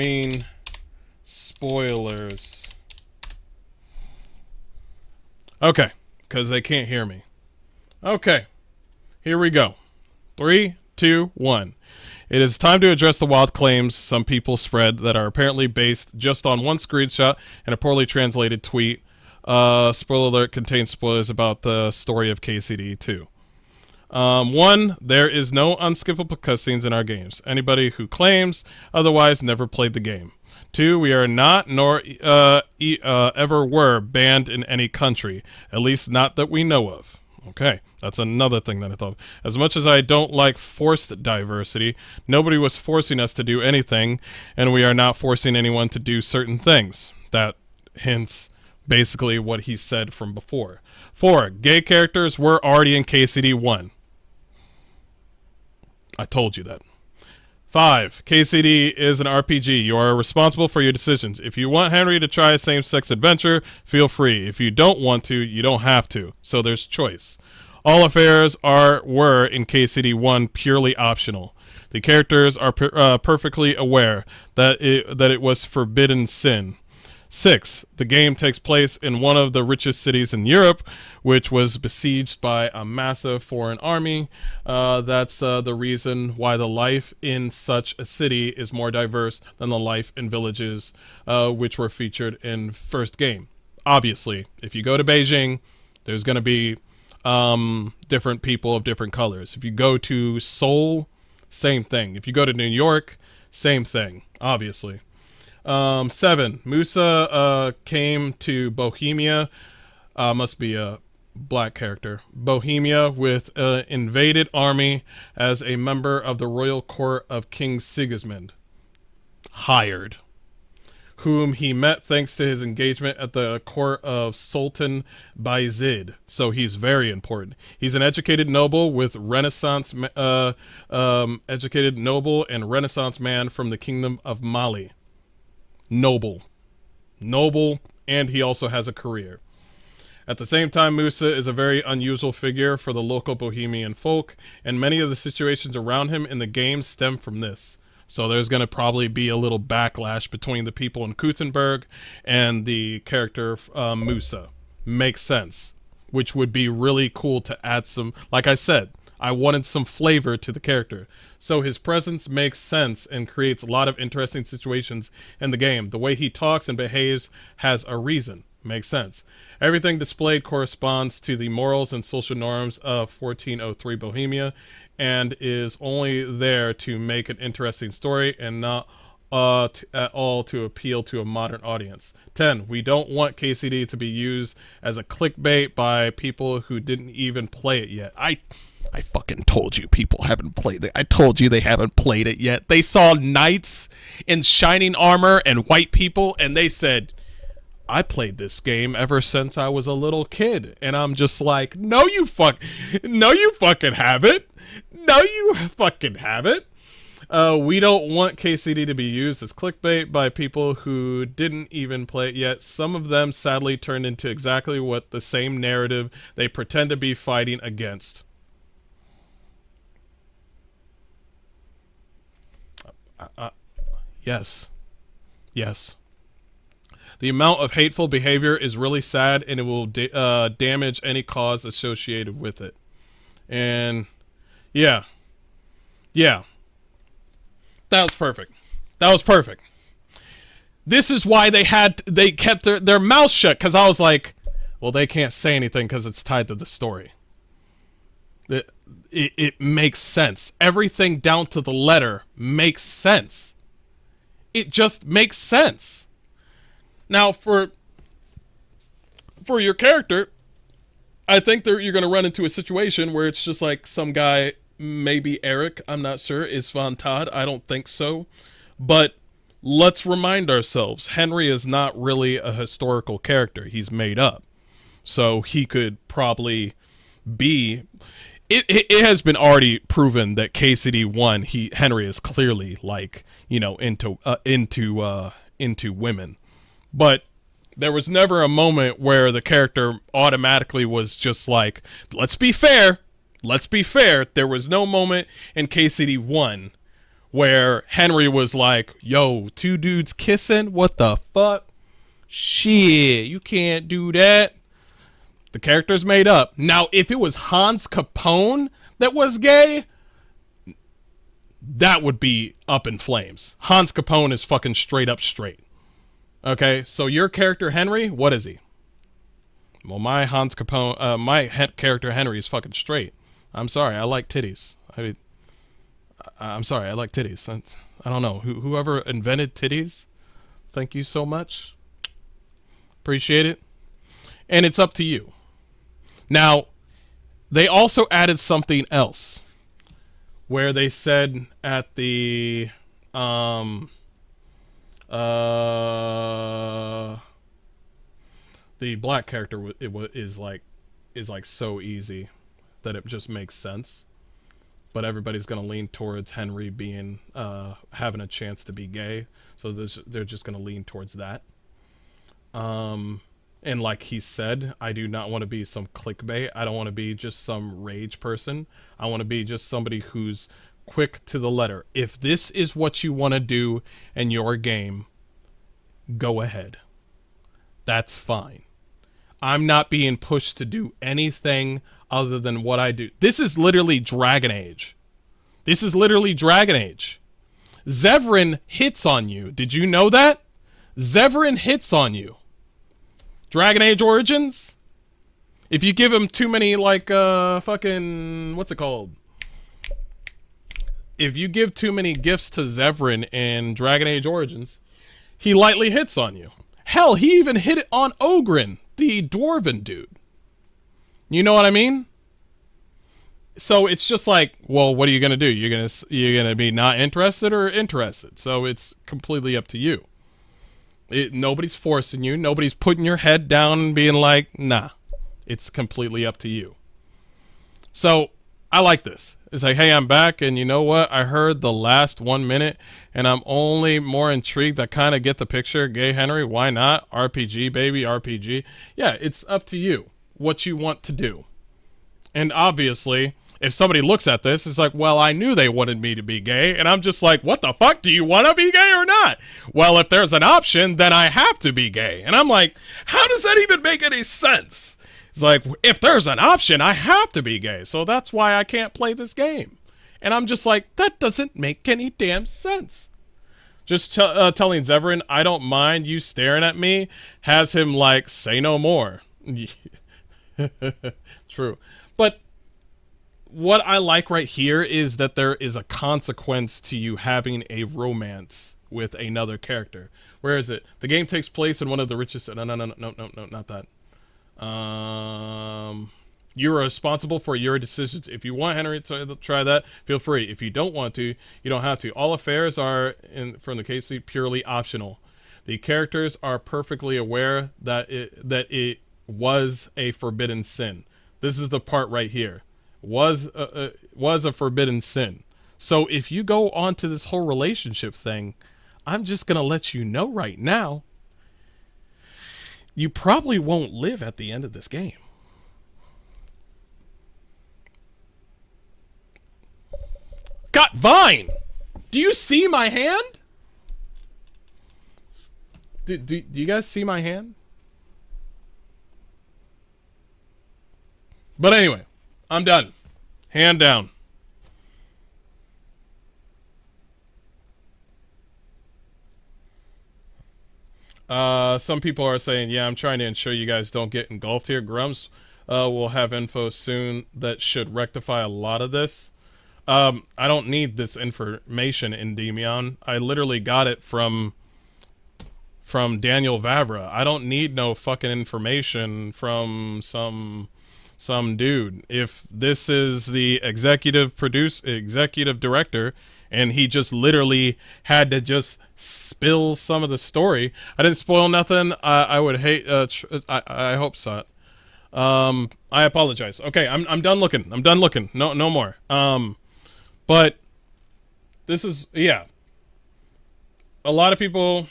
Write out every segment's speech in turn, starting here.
screen spoilers. Okay, because they can't hear me. Okay, here we go. 3, 2, 1. It is time to address the wild claims some people spread that are apparently based just on one screenshot and a poorly translated tweet. Spoiler alert contains spoilers about the story of KCD 2. 1, there is no unskippable cutscenes in our games. Anybody who claims otherwise never played the game. 2, we are not nor ever were banned in any country, at least not that we know of. Okay, that's another thing that I thought. As much as I don't like forced diversity, nobody was forcing us to do anything, and we are not forcing anyone to do certain things. That hints basically what he said from before. 4, gay characters were already in KCD 1. I told you that. 5, KCD is an RPG. You are responsible for your decisions. If you want Henry to try a same-sex adventure, feel free. If you don't want to, you don't have to. So there's choice. All affairs were in KCD 1 purely optional. The characters are perfectly aware that it was forbidden sin. 6, the game takes place in one of the richest cities in Europe, which was besieged by a massive foreign army. That's the reason why the life in such a city is more diverse than the life in villages, which were featured in first game. Obviously, if you go to Beijing, there's going to be different people of different colors. If you go to Seoul, same thing. If you go to New York, same thing, obviously. 7, Musa came to Bohemia, must be a black character, Bohemia with an invaded army as a member of the royal court of King Sigismund. Hired. Whom he met thanks to his engagement at the court of Sultan Bayezid. So he's very important. He's an educated noble with Renaissance, educated noble and Renaissance man from the kingdom of Mali. Noble, and he also has a career. At the same time, Musa is a very unusual figure for the local Bohemian folk, and many of the situations around him in the game stem from this. So there's going to probably be a little backlash between the people in Kuthenberg and the character Musa. Makes sense, which would be really cool to add some, like I said, I wanted some flavor to the character. So his presence makes sense and creates a lot of interesting situations in the game. The way he talks and behaves has a reason. Makes sense. Everything displayed corresponds to the morals and social norms of 1403 Bohemia and is only there to make an interesting story and not at all to appeal to a modern audience. 10, we don't want KCD to be used as a clickbait by people who didn't even play it yet. I fucking told you people haven't played it. I told you they haven't played it yet. They saw knights in shining armor and white people, and they said, I played this game ever since I was a little kid. And I'm just like, no, you fucking haven't. No, you fucking haven't. We don't want KCD to be used as clickbait by people who didn't even play it yet. Some of them sadly turned into exactly what the same narrative they pretend to be fighting against. Yes. The amount of hateful behavior is really sad, and it will damage any cause associated with it. And yeah, that was perfect. This is why they kept their mouth shut, because I was like, well, they can't say anything because it's tied to the story. It makes sense. Everything down to the letter makes sense. It just makes sense. Now, for your character, I think you're going to run into a situation where it's just like some guy, maybe Eric, I'm not sure, is Von Todd. I don't think so. But let's remind ourselves, Henry is not really a historical character. He's made up. So he could probably be... It has been already proven that KCD 1, Henry is clearly like, into women. But there was never a moment where the character automatically was just like, let's be fair. There was no moment in KCD 1 where Henry was like, yo, two dudes kissing? What the fuck? Shit, you can't do that. The character's made up. Now, if it was Hans Capone that was gay, that would be up in flames. Hans Capone is fucking straight up straight. Okay, so your character Henry, what is he? Well, my Hans Capone, character Henry is fucking straight. I'm sorry, I like titties. I'm sorry, I like titties. I don't know. Whoever invented titties, thank you so much. Appreciate it. And it's up to you. Now, they also added something else where they said at the black character is like so easy that it just makes sense, but everybody's gonna lean towards Henry being having a chance to be gay, so they're just gonna lean towards that. And like he said, I do not want to be some clickbait. I don't want to be just some rage person. I want to be just somebody who's quick to the letter. If this is what you want to do in your game, go ahead. That's fine. I'm not being pushed to do anything other than what I do. This is literally Dragon Age. This is literally Dragon Age. Zevran hits on you. Did you know that? Zevran hits on you. Dragon Age Origins? If you give him too many, like, fucking, what's it called? If you give too many gifts to Zevran in Dragon Age Origins, he lightly hits on you. Hell, he even hit it on Ogren, the dwarven dude. You know what I mean? So it's just like, well, what are you gonna do? You're gonna be not interested or interested? So it's completely up to you. Nobody's forcing you. Nobody's putting your head down and being like, nah. It's completely up to you. So I like this. It's like, hey, I'm back, and you know what? I heard the last 1 minute, and I'm only more intrigued. I kind of get the picture. Gay Henry, why not? RPG, baby, RPG. Yeah, it's up to you what you want to do. And obviously, if somebody looks at this, it's like, well, I knew they wanted me to be gay, and I'm just like, what the fuck? Do you want to be gay or not? Well, if there's an option, then I have to be gay. And I'm like, how does that even make any sense? It's like, if there's an option, I have to be gay. So that's why I can't play this game. And I'm just like, that doesn't make any damn sense. Just telling Zevran, I don't mind you staring at me, has him like, say no more. True. But what I like right here is that there is a consequence to you having a romance with another character. Where is it? The game takes place in one of the richest... No, not that. You're responsible for your decisions. If you want Henry to try that, feel free. If you don't want to, you don't have to. All affairs are, from the case, purely optional. The characters are perfectly aware that it was a forbidden sin. This is the part right here. Was a forbidden sin. So if you go on to this whole relationship thing, I'm just gonna let you know right now, you probably won't live at the end of this game. God, Vine! Do you see my hand? Do you guys see my hand? But anyway, I'm done. Hand down. Some people are saying, yeah, I'm trying to ensure you guys don't get engulfed here. Grumps will have info soon that should rectify a lot of this. I don't need this information, Endymion. I literally got it from Daniel Vavra. I don't need no fucking information from some dude. If this is the executive director, and he just literally had to just spill some of the story. I didn't spoil nothing. I would hate. I hope so. I apologize. Okay, I'm done looking. I'm done looking. No more. But this is, yeah. A lot of people.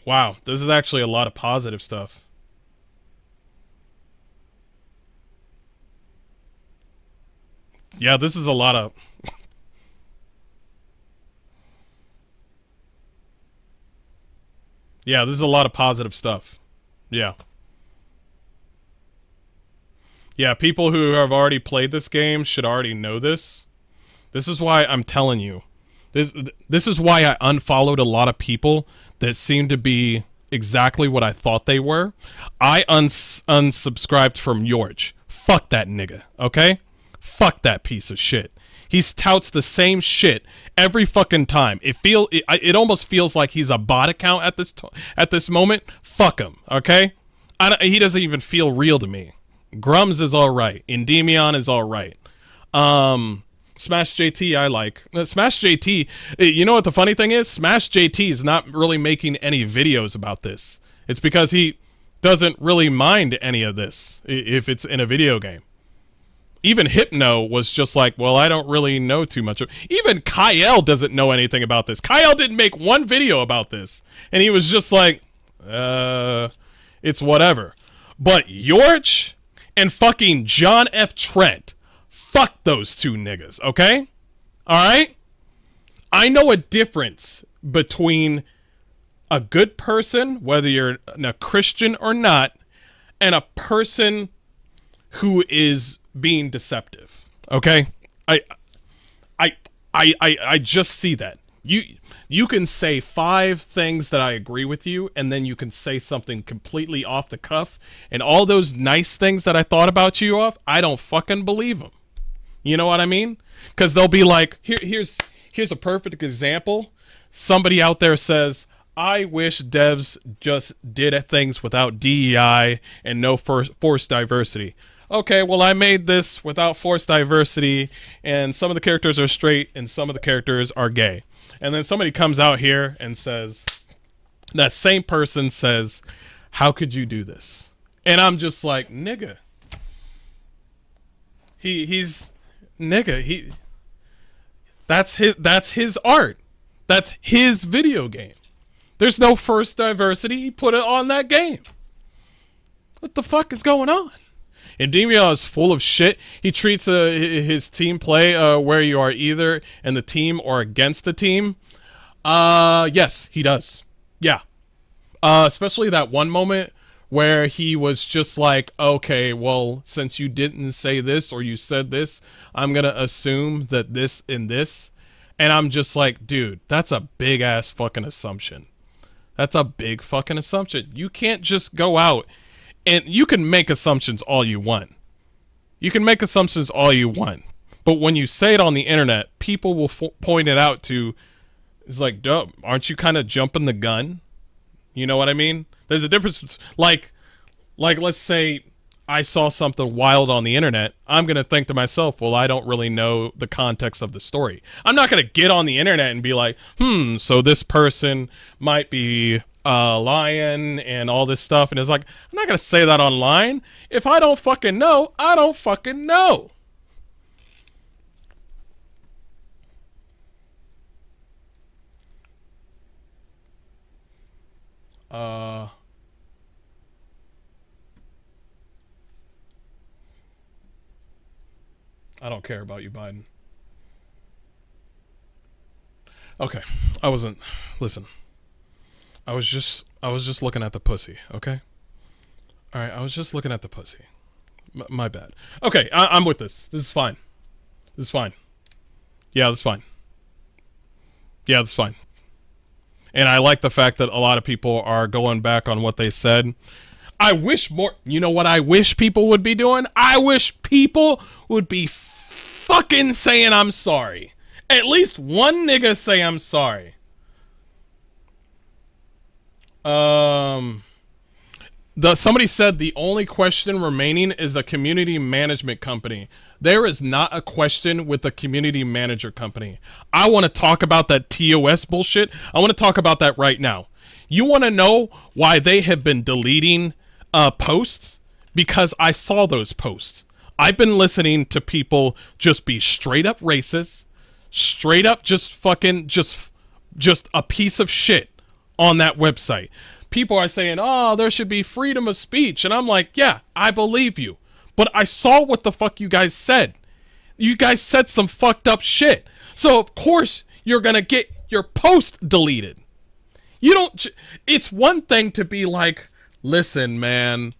Wow, this is actually a lot of positive stuff. Yeah, this is a lot of... Yeah, this is a lot of positive stuff. Yeah. Yeah, people who have already played this game should already know this. This is why I'm telling you. This is why I unfollowed a lot of people that seemed to be exactly what I thought they were. I unsubscribed from George. Fuck that nigga, okay? Fuck that piece of shit. He touts the same shit every fucking time. It almost feels like he's a bot account at this moment. Fuck him, okay? He doesn't even feel real to me. Grums is all right. Endymion is all right. Smash JT I like. Smash JT, you know what the funny thing is? Smash JT is not really making any videos about this. It's because he doesn't really mind any of this if it's in a video game. Even Hypno was just like, well, I don't really know too much. Even Kyle doesn't know anything about this. Kyle didn't make one video about this. And he was just like, it's whatever. But George and fucking John F. Trent, fuck those two niggas, okay? Alright? I know a difference between a good person, whether you're a Christian or not, and a person who is being deceptive. Okay? I just see that. You can say 5 things that I agree with you, and then you can say something completely off the cuff, and all those nice things that I thought about you off, I don't fucking believe them. You know what I mean? Because they'll be like, here's a perfect example. Somebody out there says, I wish devs just did things without DEI and no forced diversity. Okay, well, I made this without forced diversity, and some of the characters are straight and some of the characters are gay. And then somebody comes out here and says, that same person says, how could you do this? And I'm just like, nigga. That's his art. That's his video game. There's no forced diversity. He put it on that game. What the fuck is going on? Endymion is full of shit. He treats his team play where you are either in the team or against the team. Yes, he does. Yeah. Especially that one moment where he was just like, okay, well, since you didn't say this or you said this, I'm going to assume that this and this. And I'm just like, dude, that's a big ass fucking assumption. That's a big fucking assumption. You can't just go out and you can make assumptions all you want. You can make assumptions all you want. But when you say it on the internet, people will point it out to, it's like, duh, aren't you kind of jumping the gun? You know what I mean? There's a difference. Like let's say I saw something wild on the internet. I'm going to think to myself, well, I don't really know the context of the story. I'm not going to get on the internet and be like, so this person might be lying and all this stuff. And it's like, I'm not going to say that online. If I don't fucking know, I don't fucking know. I don't care about you, Biden. Okay, listen. I was just looking at the pussy, okay? All right, I was just looking at the pussy. My bad. Okay, I'm with this. This is fine. This is fine. Yeah, that's fine. Yeah, that's fine. And I like the fact that a lot of people are going back on what they said. I wish more, you know what I wish people would be doing? I wish people would be fucking saying I'm sorry. At least one nigga say I'm sorry. Somebody said the only question remaining is the community management company. There is not a question with the community manager company. I want to talk about that TOS bullshit. I want to talk about that right now. You want to know why they have been deleting posts? Because I saw those posts. I've been listening to people just be straight up racist, straight up just fucking just a piece of shit on that website. People are saying, oh, there should be freedom of speech. And I'm like, yeah, I believe you. But I saw what the fuck you guys said. You guys said some fucked up shit. So, of course, you're going to get your post deleted. You don't. It's one thing to be like, listen, man,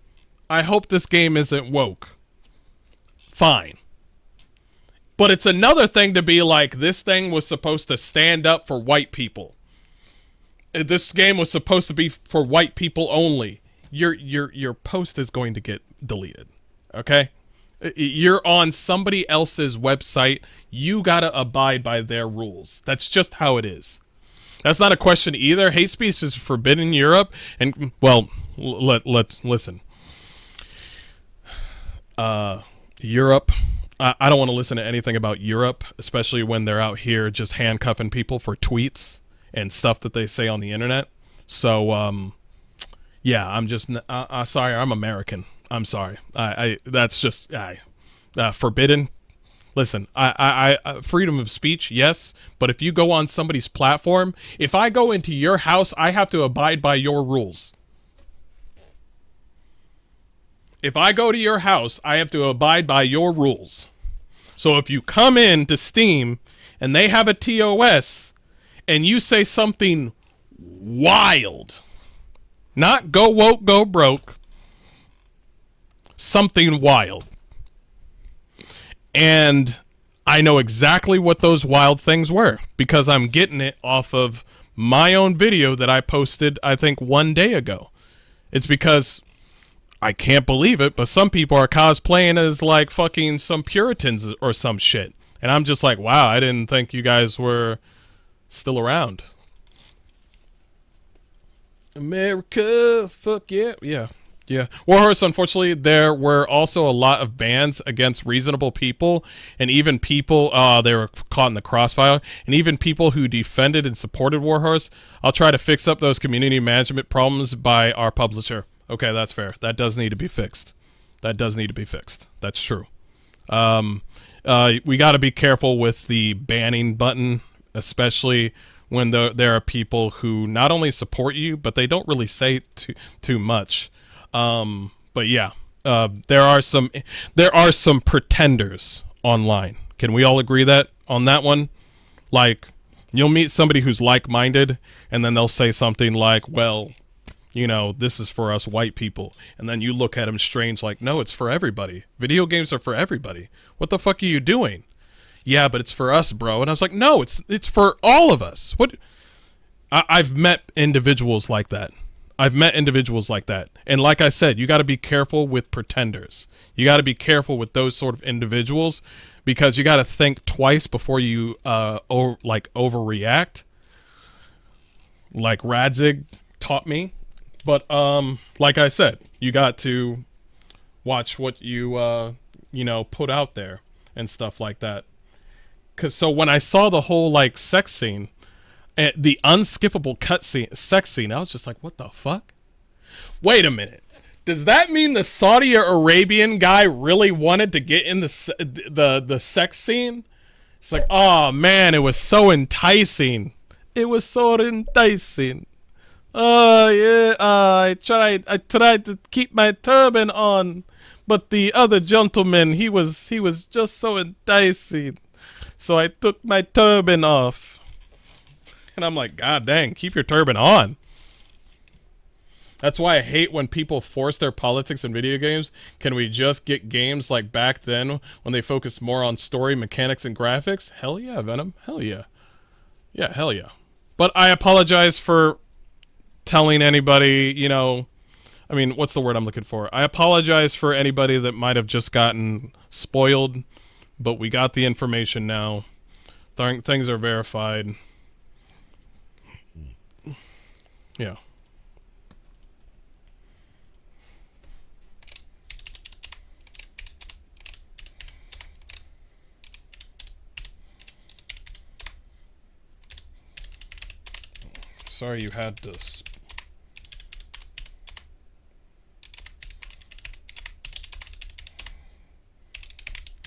I hope this game isn't woke. Fine. But it's another thing to be like, this thing was supposed to stand up for white people. This game was supposed to be for white people only. Your post is going to get deleted. Okay? You're on somebody else's website. You gotta abide by their rules. That's just how it is. That's not a question either. Hate speech is forbidden in Europe. And, well, let's listen. Europe. I don't want to listen to anything about Europe, especially when they're out here just handcuffing people for tweets and stuff that they say on the internet. So, yeah, I'm just sorry. I'm American. I'm sorry. That's just forbidden. Listen, I freedom of speech, yes, but if you go on somebody's platform, if I go into your house, I have to abide by your rules. If I go to your house, I have to abide by your rules. So if you come in to Steam and they have a TOS and you say something wild, not go woke, go broke, something wild, and I know exactly what those wild things were because I'm getting it off of my own video that I posted, I think, 1 day ago. It's because I can't believe it, but some people are cosplaying as like fucking some Puritans or some shit. And I'm just like, wow, I didn't think you guys were still around. America, fuck yeah. Yeah. Warhorse, unfortunately, there were also a lot of bans against reasonable people, and even people, they were caught in the crossfire, and even people who defended and supported Warhorse. I'll try to fix up those community management problems by our publisher. Okay, that's fair. That does need to be fixed. That's true. We got to be careful with the banning button, especially when there are people who not only support you, but they don't really say too much. But yeah, there are some pretenders online. Can we all agree that on that one? Like, you'll meet somebody who's like-minded, and then they'll say something like, well, you know, this is for us white people. And then you look at them strange like, no, it's for everybody. Video games are for everybody. What the fuck are you doing? Yeah, but it's for us, bro. And I was like, no, it's for all of us. What? I've met individuals like that. And like I said, you got to be careful with pretenders. You got to be careful with those sort of individuals because you got to think twice before you overreact. Like Radzig taught me. But like I said, you got to watch what you put out there and stuff like that. So when I saw the whole like sex scene, the unskippable sex scene, I was just like, what the fuck? Wait a minute. Does that mean the Saudi Arabian guy really wanted to get in the sex scene? It's like, oh man, it was so enticing. Oh yeah, I tried to keep my turban on, but the other gentleman, he was just so enticing. So I took my turban off. And I'm like, God dang, keep your turban on. That's why I hate when people force their politics in video games. Can we just get games like back then when they focused more on story, mechanics, and graphics? Hell yeah, Venom. Hell yeah. Yeah, hell yeah. But I apologize for telling anybody, what's the word I'm looking for? I apologize for anybody that might have just gotten spoiled, but we got the information now. Things are verified. Yeah. Sorry you had to...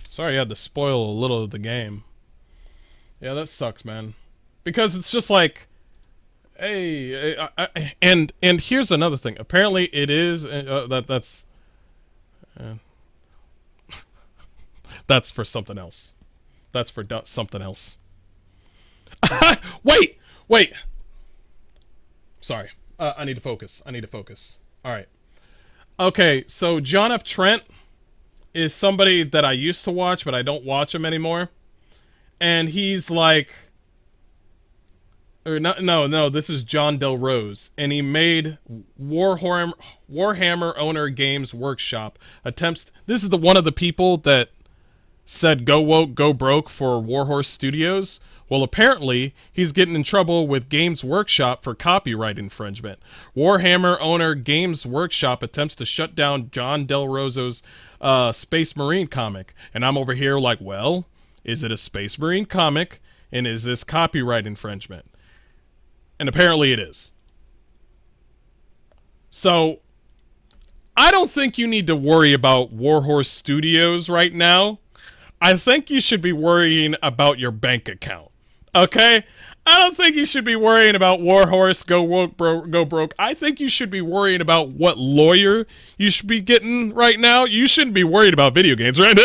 Sorry you had to spoil a little of the game. Yeah, that sucks, man. Because it's just like... Hey, and here's another thing. Apparently it is... that's for something else. That's for something else. Wait! Sorry. I need to focus. All right. Okay, so John F. Trent is somebody that I used to watch, but I don't watch him anymore. And he's like... No, this is John Del Rose. And he made Warhammer Owner Games Workshop attempts... This is one of the people that said go woke, go broke for Warhorse Studios. Well, apparently, he's getting in trouble with Games Workshop for copyright infringement. Warhammer Owner Games Workshop attempts to shut down John Del Roso's Space Marine comic. And I'm over here like, well, is it a Space Marine comic? And is this copyright infringement? And apparently it is. So, I don't think you need to worry about Warhorse Studios right now. I think you should be worrying about your bank account. Okay? I don't think you should be worrying about Warhorse go woke, go broke. I think you should be worrying about what lawyer you should be getting right now. You shouldn't be worried about video games, right?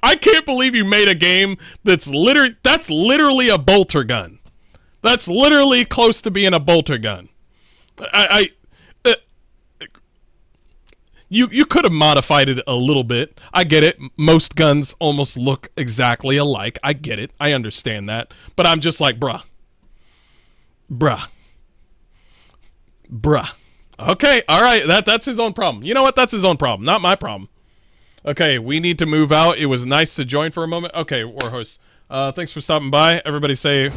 I can't believe you made a game that's literally a bolter gun. That's literally close to being a bolter gun. You could have modified it a little bit. I get it. Most guns almost look exactly alike. I get it. I understand that. But I'm just like, bruh. Okay, all right. That's his own problem. You know what? That's his own problem, not my problem. Okay, we need to move out. It was nice to join for a moment. Okay, Warhorse. Thanks for stopping by. Everybody say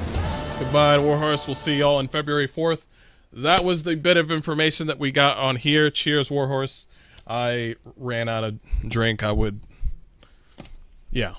goodbye to Warhorse. We'll see y'all on February 4th. That was the bit of information that we got on here. Cheers, Warhorse. I ran out of drink. Yeah.